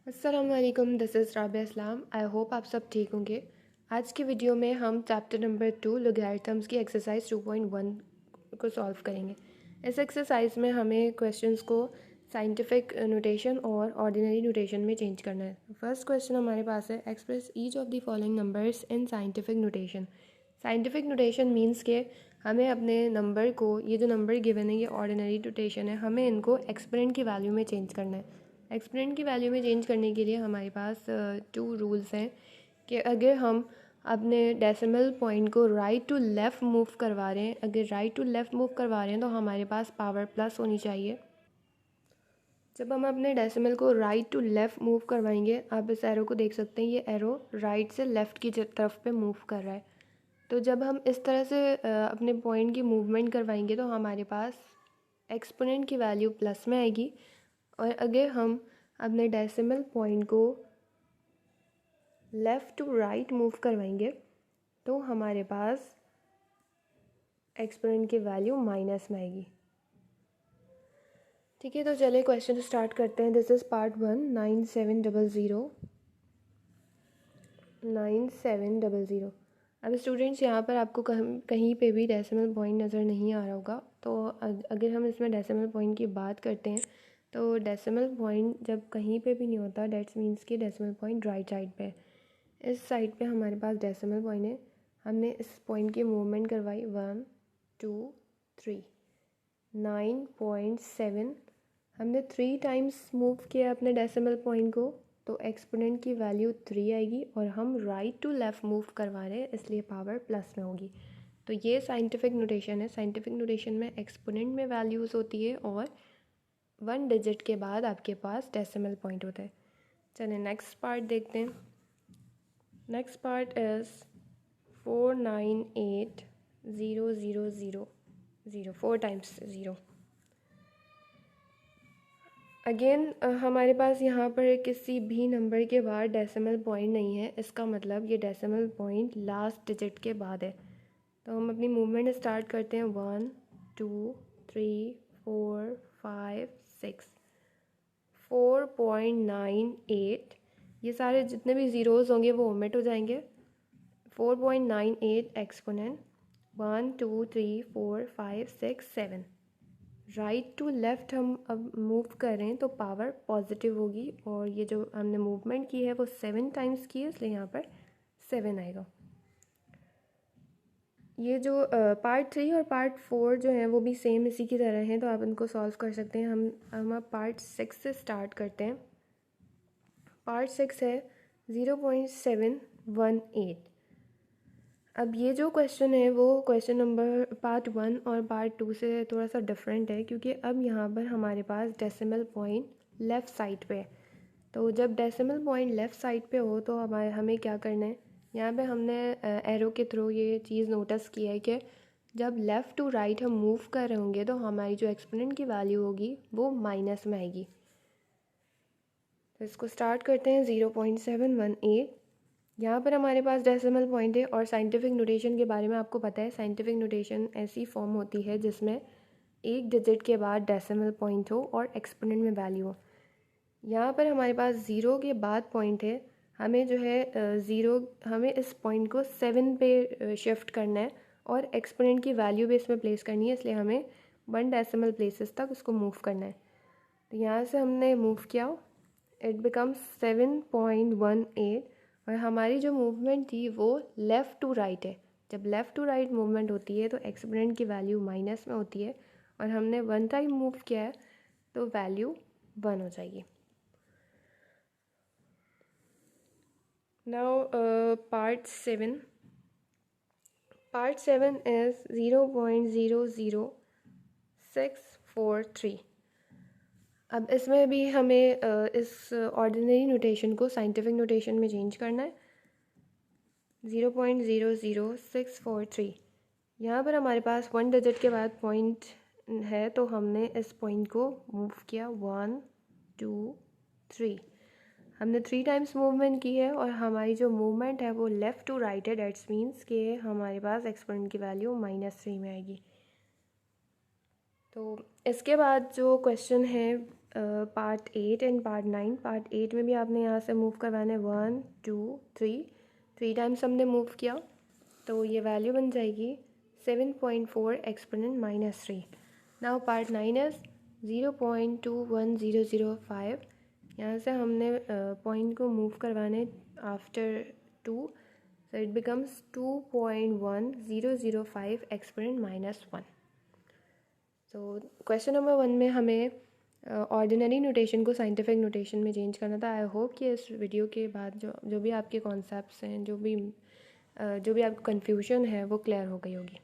अस्सलाम वालेकुम, this is Rabia Islam. I hope आप सब ठीक होंगे। आज की वीडियो में हम चैप्टर नंबर 2 लॉगरिथम्स की एक्सरसाइज 2.1 को सॉल्व करेंगे। इस एक्सरसाइज में हमें क्वेश्चंस को साइंटिफिक नोटेशन और ऑर्डिनरी नोटेशन में चेंज करना है। फर्स्ट क्वेश्चन हमारे पास है, express each of the following numbers in scientific notation. Scientific notation means के हमें अपने नंबर को, ये जो नंबर गिवन है ये ऑर्डिनरी नोटेशन है, हमें इनको एक्सपोनेंट की वैल्यू में चेंज करना है। एक्सपोनेंट की वैल्यू में चेंज करने के लिए हमारे पास 2 रूल्स हैं कि अगर हम अपने डेसिमल पॉइंट को राइट टू लेफ़्ट मूव करवा रहे हैं, अगर राइट टू लेफ़्ट मूव करवा रहे हैं तो हमारे पास पावर प्लस होनी चाहिए। जब हम अपने डेसिमल को राइट टू लेफ़्ट मूव करवाएंगे, आप इस एरो को देख सकते हैं, ये एरो राइट से लेफ़्ट की तरफ पे मूव कर रहा है। तो जब हम इस तरह से अपने पॉइंट की मूवमेंट करवाएंगे तो हमारे पास एक्सपोनेंट की वैल्यू प्लस में आएगी। और अगर हम अपने डेसिमल पॉइंट को लेफ़्ट टू राइट मूव करवाएंगे तो हमारे पास एक्सपोनेंट की वैल्यू माइनस में आएगी। ठीक है, तो चलिए क्वेश्चन स्टार्ट करते हैं। This is part 1, 9700। अब स्टूडेंट्स, यहाँ पर आपको कहीं पे भी डेसिमल पॉइंट नज़र नहीं आ रहा होगा। तो अगर हम इसमें डेसिमल पॉइंट की बात करते हैं तो डेसिमल पॉइंट जब कहीं पे भी नहीं होता, डेट्स मीन्स कि डेसिमल पॉइंट राइट साइड पे है। इस साइड पे हमारे पास डेसिमल पॉइंट है। हमने इस पॉइंट की मूवमेंट करवाई 1 2 3 9.7। हमने 3 टाइम्स मूव किया अपने डेसिमल पॉइंट को, तो एक्सपोनेंट की वैल्यू 3 आएगी। और हम राइट टू लेफ़्ट मूव करवा रहे हैं, इसलिए पावर प्लस में होगी। तो ये साइंटिफिक नोटेशन है। साइंटिफिक नोटेशन में एक्सपोनेंट में वैल्यूज़ होती है और 1 डिजिट के बाद आपके पास डेसिमल पॉइंट होता है। चलिए नेक्स्ट पार्ट देखते हैं। Next part is 498,000, 4 times 0। Again हमारे पास यहाँ पर किसी भी नंबर के बाद डेसिमल पॉइंट नहीं है, इसका मतलब ये डेसिमल पॉइंट लास्ट डिजिट के बाद है। तो हम अपनी मूवमेंट स्टार्ट करते हैं। 1 2 3 4 5 6 4.98। ये सारे जितने भी ज़ीरोज़ होंगे वो ओमिट हो जाएंगे। 4.98 एक्सपोनेंट 1 2 3 4 5 6 7। राइट टू लेफ़्ट हम अब मूव कर रहे हैं तो पावर पॉजिटिव होगी। और ये जो हमने मूवमेंट की है वो 7 टाइम्स की है, इसलिए यहाँ पर 7 आएगा। ये जो पार्ट 3 और पार्ट 4 जो हैं वो भी सेम इसी की तरह हैं, तो आप इनको सॉल्व कर सकते हैं। हम अब पार्ट 6 से स्टार्ट करते हैं। पार्ट 6 है 0.718। अब ये जो क्वेश्चन है वो क्वेश्चन नंबर पार्ट 1 और पार्ट 2 से थोड़ा सा डिफरेंट है, क्योंकि अब यहाँ पर हमारे पास डेसिमल पॉइंट लेफ़्ट साइड पे है। तो जब डेसिमल पॉइंट लेफ़्ट साइड पे हो तो हमें क्या करना है, यहाँ पे हमने एरो के थ्रू ये चीज़ नोटिस की है कि जब लेफ़्ट टू राइट हम मूव कर रहे होंगे तो हमारी जो एक्सपोनेंट की वैल्यू होगी वो माइनस में आएगी। तो इसको स्टार्ट करते हैं। 0.718 यहाँ पर हमारे पास डेसिमल पॉइंट है। और साइंटिफिक नोटेशन के बारे में आपको पता है, साइंटिफिक नोटेशन ऐसी फॉर्म होती है जिसमें एक डिजिट के बाद डेसिमल पॉइंट हो और एक्सपोनेंट में वैल्यू हो। यहाँ पर हमारे पास 0 के बाद पॉइंट है, हमें जो है हमें इस पॉइंट को 7 पे शिफ्ट करना है और एक्सपोनेंट की वैल्यू भी इसमें प्लेस करनी है, इसलिए हमें 1 डेसिमल प्लेसेस तक उसको मूव करना है। तो यहाँ से हमने मूव किया, इट बिकम्स 7.18। और हमारी जो मूवमेंट थी वो लेफ़्ट टू राइट है। जब लेफ़्ट टू राइट मूवमेंट होती है तो एक्सपोनेंट की वैल्यू माइनस में होती है, और हमने 1 टाइम मूव किया है तो वैल्यू 1 हो जाएगी। Now part 7 is 0.00643। अब इसमें भी हमें इस ऑर्डिनरी नोटेशन को साइंटिफिक नोटेशन में चेंज करना है। 0.00643। यहाँ पर हमारे पास 1 डिजिट के बाद पॉइंट है, तो हमने इस पॉइंट को मूव किया 1 2 3। हमने 3 टाइम्स मूवमेंट की है और हमारी जो मूवमेंट है वो लेफ़्ट टू राइट है। डेट्स मीन्स कि हमारे पास एक्सपोनेंट की वैल्यू -3 में आएगी। तो इसके बाद जो क्वेश्चन है पार्ट 8 एंड पार्ट 9। पार्ट 8 में भी आपने यहाँ से मूव करवाना है 1 2 3 टाइम्स हमने मूव किया तो ये वैल्यू बन जाएगी 7.4 एक्सपोनेंट -3। Now part 9 is 0.21005। यहाँ से हमने पॉइंट को मूव करवाने after 2, so it becomes 2.1005 exponent -1। तो क्वेश्चन नंबर 1 में हमें ऑर्डिनरी नोटेशन को साइंटिफिक नोटेशन में चेंज करना था। आई होप कि इस वीडियो के बाद जो भी आपके कॉन्सेप्ट्स हैं, जो भी आपको कन्फ्यूजन है वो क्लियर हो गई होगी।